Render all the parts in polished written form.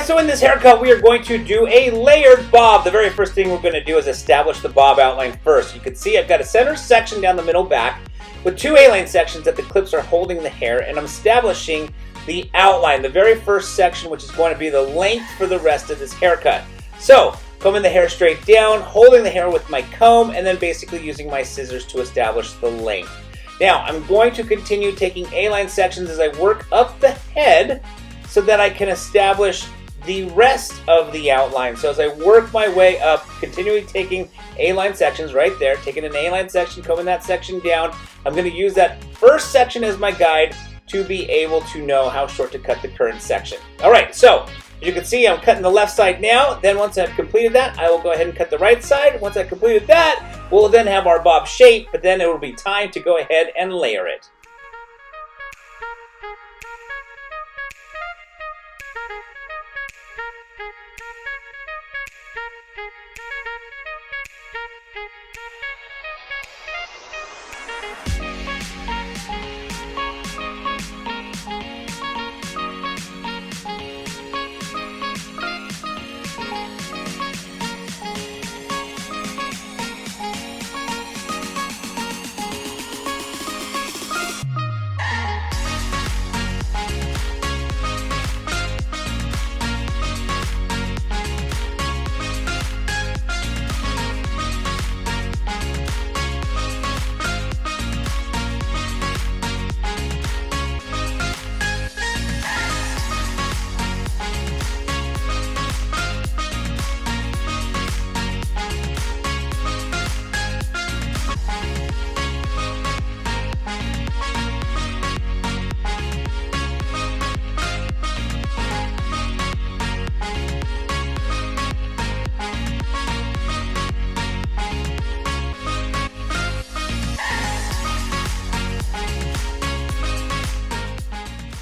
so in this haircut, we are going to do a layered bob. The very first thing we're going to do is establish the bob outline first. You can see I've got a center section down the middle back with two A-line sections that the clips are holding the hair, and I'm establishing the outline, the very first section, which is going to be the length for the rest of this haircut. So, combing the hair straight down, holding the hair with my comb, and then basically using my scissors to establish the length. Now, I'm going to continue taking A-line sections as I work up the head so that I can establish the rest of the outline. So as I work my way up, continually taking A-line sections right there, taking an A-line section, combing that section down, I'm going to use that first section as my guide to be able to know how short to cut the current section. Alright, so as you can see, I'm cutting the left side now. Then once I've completed that, I will go ahead and cut the right side. Once I've completed that, we'll then have our bob shape, but then it will be time to go ahead and layer it.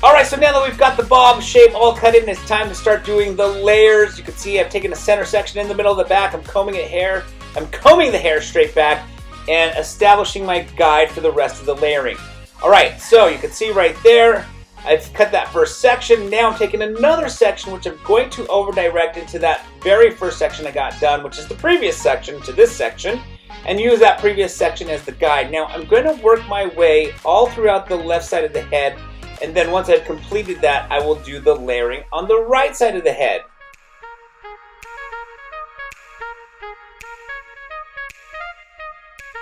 Alright, so now that we've got the bob shape all cut in, it's time to start doing the layers. You can see I've taken a center section in the middle of the back. I'm combing the hair straight back and establishing my guide for the rest of the layering. Alright, so you can see right there, I've cut that first section. Now I'm taking another section, which I'm going to over-direct into that very first section I got done, which is the previous section to this section, and use that previous section as the guide. Now I'm going to work my way all throughout the left side of the head, and then once I've completed that, I will do the layering on the right side of the head.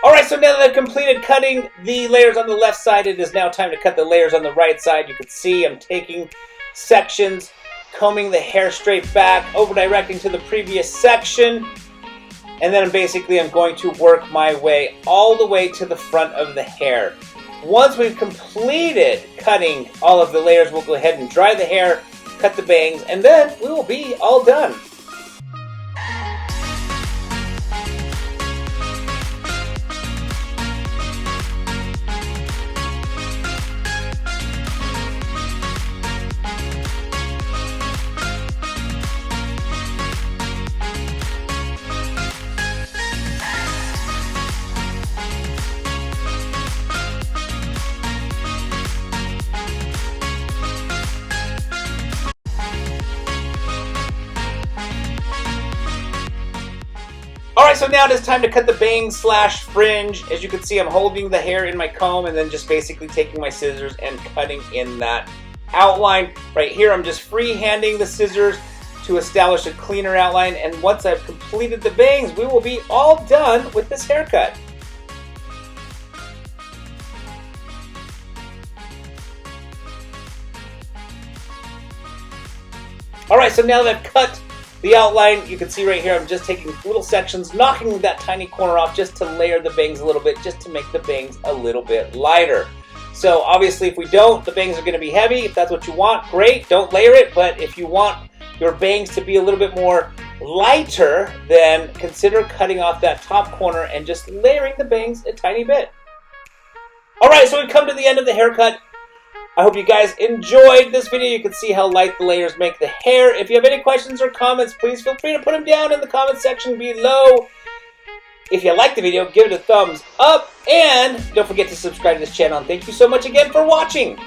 Alright, so now that I've completed cutting the layers on the left side, it is now time to cut the layers on the right side. You can see I'm taking sections, combing the hair straight back, over-directing to the previous section, and then I'm going to work my way all the way to the front of the hair. Once we've completed cutting all of the layers, we'll go ahead and dry the hair, cut the bangs, and then we will be all done. Alright, so now it is time to cut the bangs / fringe. As you can see, I'm holding the hair in my comb and then just basically taking my scissors and cutting in that outline. Right here, I'm just free-handing the scissors to establish a cleaner outline, and once I've completed the bangs, we will be all done with this haircut. Alright, so now that I've cut the outline, you can see right here, I'm just taking little sections, knocking that tiny corner off just to layer the bangs a little bit, just to make the bangs a little bit lighter. So obviously if we don't, the bangs are going to be heavy. If that's what you want, great, don't layer it. But if you want your bangs to be a little bit more lighter, then consider cutting off that top corner and just layering the bangs a tiny bit. Alright, so we've come to the end of the haircut. I hope you guys enjoyed this video. You can see how light the layers make the hair. If you have any questions or comments, please feel free to put them down in the comment section below. If you liked the video, give it a thumbs up, and don't forget to subscribe to this channel. And thank you so much again for watching.